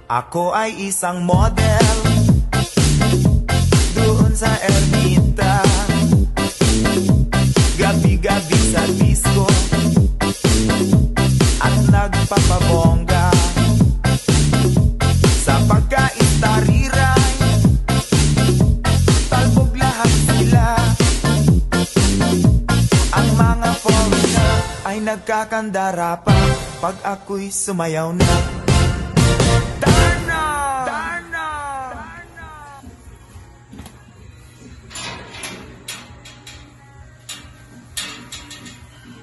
Ako ay isang model doon sa Ermita, gabi-gabi sa disco at nagpapabongga sa pagka-istariray. Talbog lahat sila. Ang mga foreigner ay nagkakandara pa pag ako'y sumayaw na. Darna! Darna!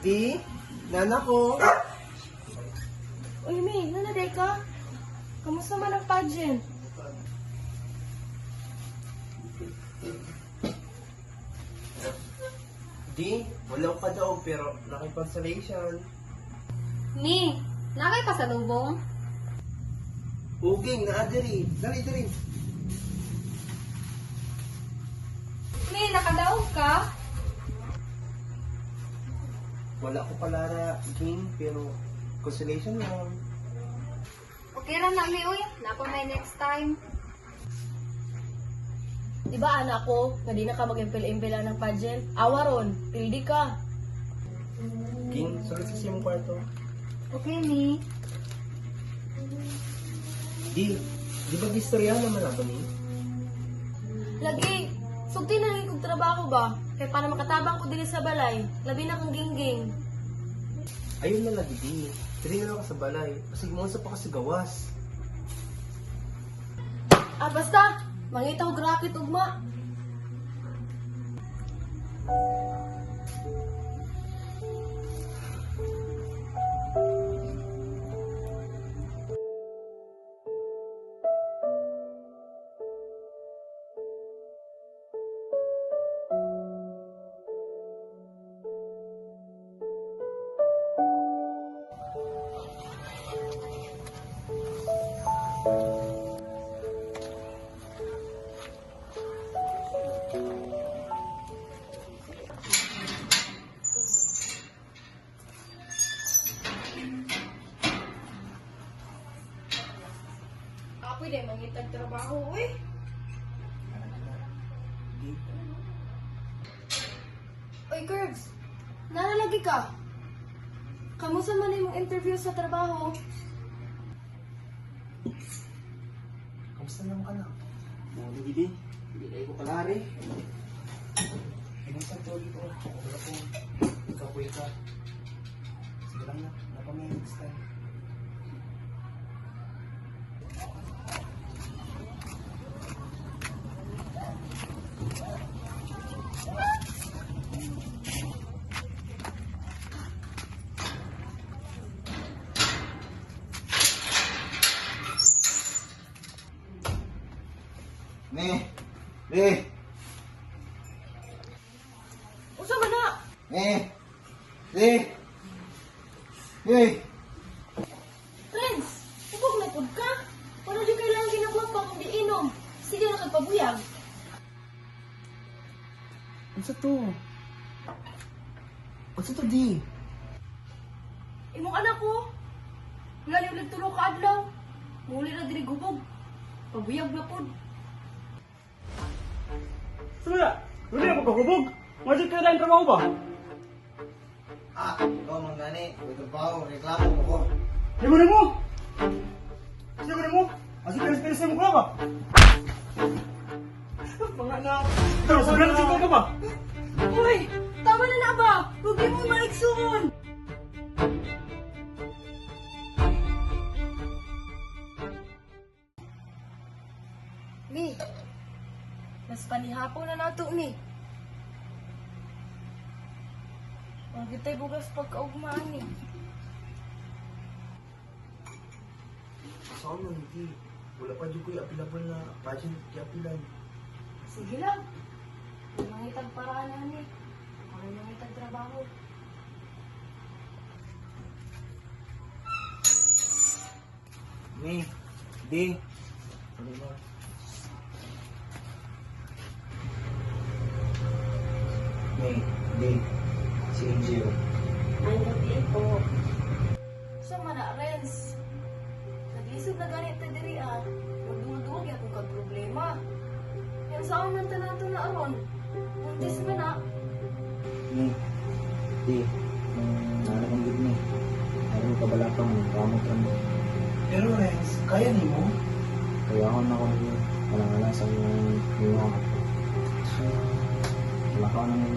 Di, nana ko. Uy, May, nanaday ka? Kamusta man ang pageant? Di, wala pa daw pero nakipag-salation. Ni, nakay pa sa lubong? Uging, naadiri. Dali. Ni, nakadaog ka? Wala ko palara game pero consolation lang. Okay ra na, Mi, uy. Nako may next time. Diba anak ko, na di na ka mag-impil-impila ng pageant? Awa ron, pildi ka. King, sulit sa siyang kwarto. Okay, Mi. Di ba istorya naman ako ni? Lagi, sugti na rin kong trabaho ba? Kaya para makatabang ko din sa balay, labi na kong gingging. Ayun na lagi di. Tiri na lang ka sa balay. Kasi gumansa pa ka sa gawas. Ah, basta, mangita ko grakit ugma. Ako din, mangitag trabaho, uy. Uy, Curbs, naralagi ka. Kamusta man yung interview sa trabaho? Kamusta naman ka na? Hindi di. Hindi kayo ko palari. Kamusta to dito? Wala po. Ikapoy ka. Sige lang na. Wala pa may next time. Ni! Usa man na? Ni! Friends, upog na pod ka. Wala di kailangan ginagawa pa kung di inom. Sige na kagpabuyag. Ano to? Ano to di? Imong anak ko. Wala ni ulit tulog ka adlaw. Muli na diri gubog. Pabuyag na pod. Suya, hindi ako kahubog. Masih ka rin trabaho ba? Ikaw man gani. Ito reklamo mo ko. Sigurin mo! Sigurin mo! Masih pilis-pilis mo ka ba? Mga anak! Pero sabi na siguro ka ba? Uy, tama na ba? Huwag mo maiksungon. Mi, mas panihapon na nato ni. Huwag kita'y bugas pagkaugmaan ni. Saan mo hindi? Wala pa dyan ko yung apilable na pageant i-apilan. Sige lang. Mangitag paraan na ni. Ako mangitag trabaho. Ni, di. Ano ba? Ni, di. Si Angel. Ay, gabi po. Siya man na, Renz. Nag-isog na ganit na diri ah. wala pang kamot lang. Pero Renz, kaya ni mo? Kaya ako na kung wala sa mga ako. Wala ka naman.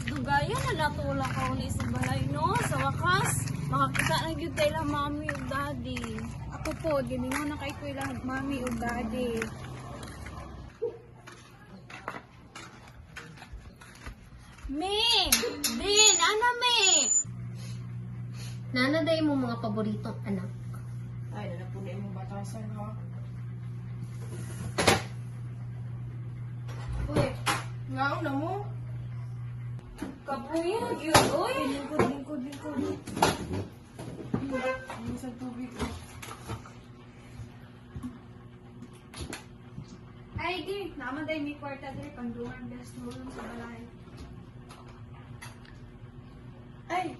Dugayan na natulak ka uli sa balay, no? Sa wakas, makakita na yun tayo lang mami o daddy. Ako po, giningon na kay ko lang mami o daddy. Me! Din! Ana, me! Nanaday mo mga paboritong anak. Ay, nanapunay mong batasan, ha? Uy, ngaon na mo? Kapuyan, yun, uy! Lingkod. Ano sa tubig, Ay, di. Naman day may kwarta diri pang duman best tulong sa balay. Ay,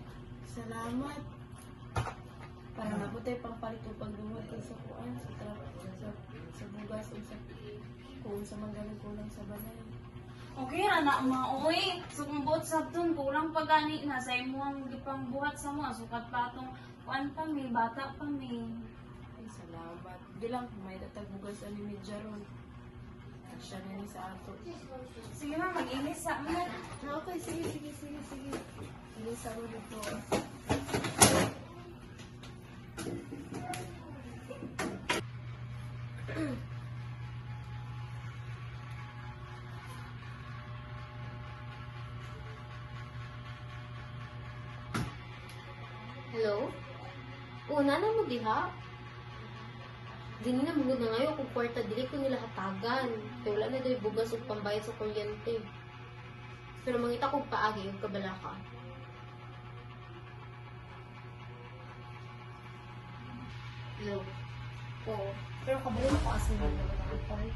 salamat. Para na po tayo pangpalit o pagdungod ka sa kuan, sa bugas o sa kung sa manggaling kulang sa balay. Okay ra na maoy. So kung buot sa tun kulang pa gani na sa imuang gipang buhat sa mga sukat patong kuan pa mi bata pa mi. Ay salamat. Di lang may datag bugas ani medya ron. At siya na ni sa ato. Sige ma, mag-inis sa amin. Okay, sige. Inis sa ro dito. Hello? Una na mo diha. Dini na mugod na ngayon kung kwarta dili ko nila hatagan. Kaya wala na daw bugas o pambayad sa kuryente. Pero mangita kong paagi yung kabalaka. Hello? Oo. Pero kabalo mo ko asin na naman.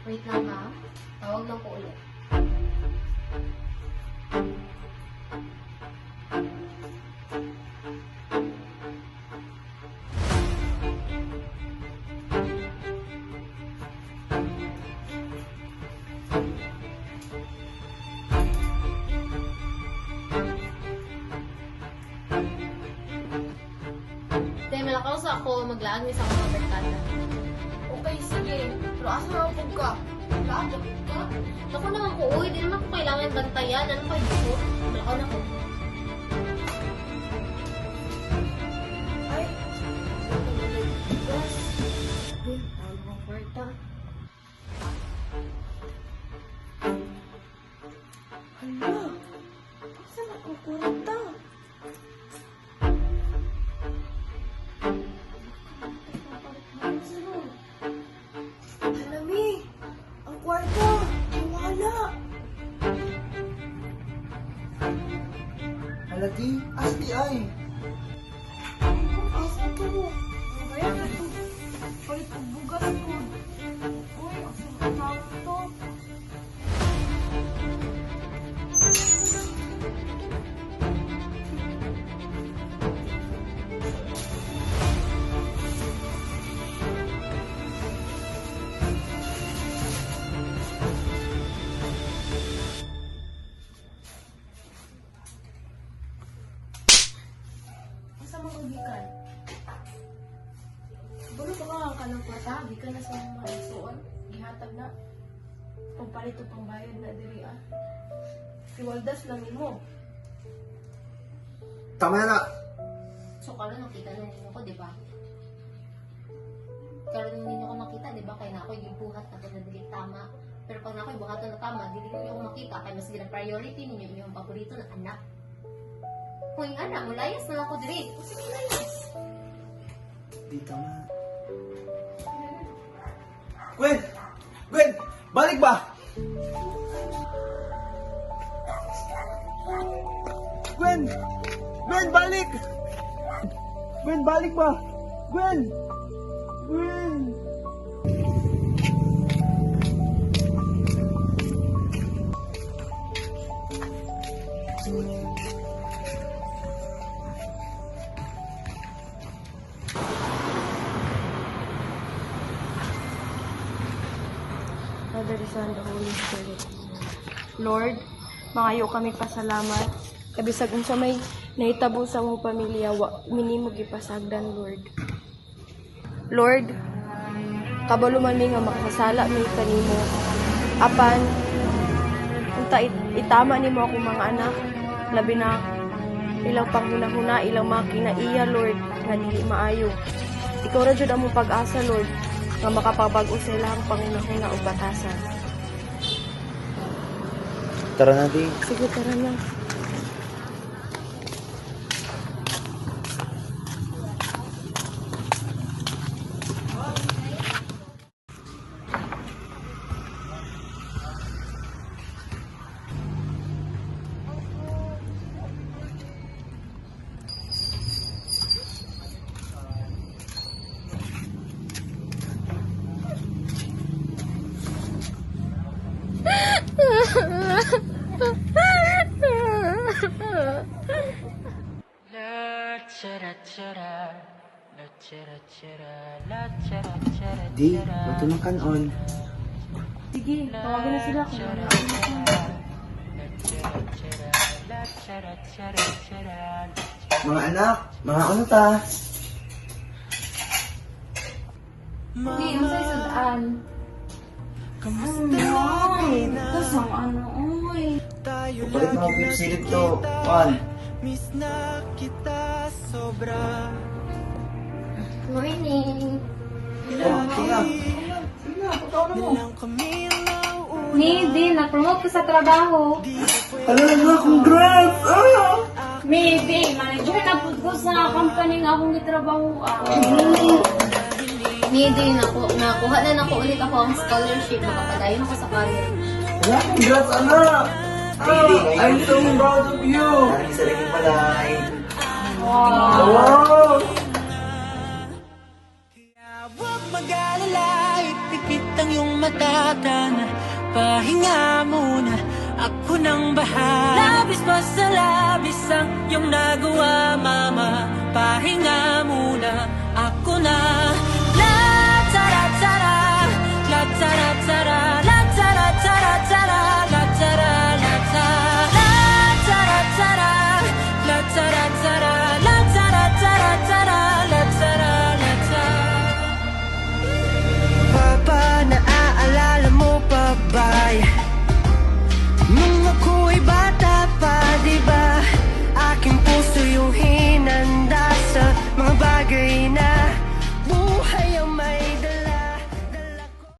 Wait lang ha. Tawag lang ko ulit. Dahil malakaw sa ako, maglaag ni sa mga barkada. Okay, sige. Pero asa na po ka? Lahat ka? Naku naman ko, uy, di naman ko kailangan bantayan. Ano kayo dito? Malakaw na ko. Ay! Yes! Uy, tawag mo kwarta. Hala! Saan ako kwarta? Halami! Ang kwarta! Wala! Halagi, asti ay. Asa to? Kaya na to. Palit ang bugas ko. Uy, asa ang tawag to? Asa mo ubikan? Bulo ka ba ka ng kwarta? Di ka na sa mga isuon. Gihatag na. Pagpalit o pangbayad na diri ah. Iwaldas lang mo. Tama na. So, karon nakita na ninyo ko, di ba? Karon ninyo ko makita, di ba? Kaya na ako yung buhat na na dili tama. Pero pag na ako yung buhat na tama, dili ninyo ako makita. Kaya mas gina priority ninyo yung paborito na anak. Kung yung anak, mulayas na ako dili. Sige, layas. Di tama. Gwen! Gwen! Balik ba? Gwen! Gwen, balik! Gwen, balik ba? Gwen! Gwen! Son, the Holy Spirit. Lord, mangayo kami pasalamat. Kabisag unsa may nahitabo sa mong pamilya, minimo gipasagdan, Lord. Lord, kabalo man mi nga makasala mi kanimo. Apan unta itama nimo ako mga anak, labi na ilang panghunahuna, ilang mga kinaiya, Lord, nga dili maayo. Ikaw ra jud ang mong pag-asa, Lord, nga makapabag-o sa ilang panghunahuna o batasan. Tara na, di. Sige, tara na. Di, bato ng kanon. Sige, tawagan na sila kung ano. Mga anak, mga ano ta? Hindi, masay sudaan. Kasang ano, oy. Kapalit mga pipsilip to. Juan. Miss na kita sobra. Morning. Oh, tina. Nilang kami lang Maybe, na-promote ko sa trabaho. Ano na, congrats! Maybe, manager na po ko sa company nga akong gitrabaho. Maybe, nakuha na nako ulit ako ang scholarship. Nakapadayon ako sa college. Wala, congrats, anak! I'm so proud of you! Parang isa lang yung palay. Wow! Huwag mag-alala, ipikit ang iyong matatan. Pahinga muna, ako nang bahala. Labis pa sa labis ang iyong nagawa, mama. Pahinga muna, ako na. La-tara-tara, la-tara-tara.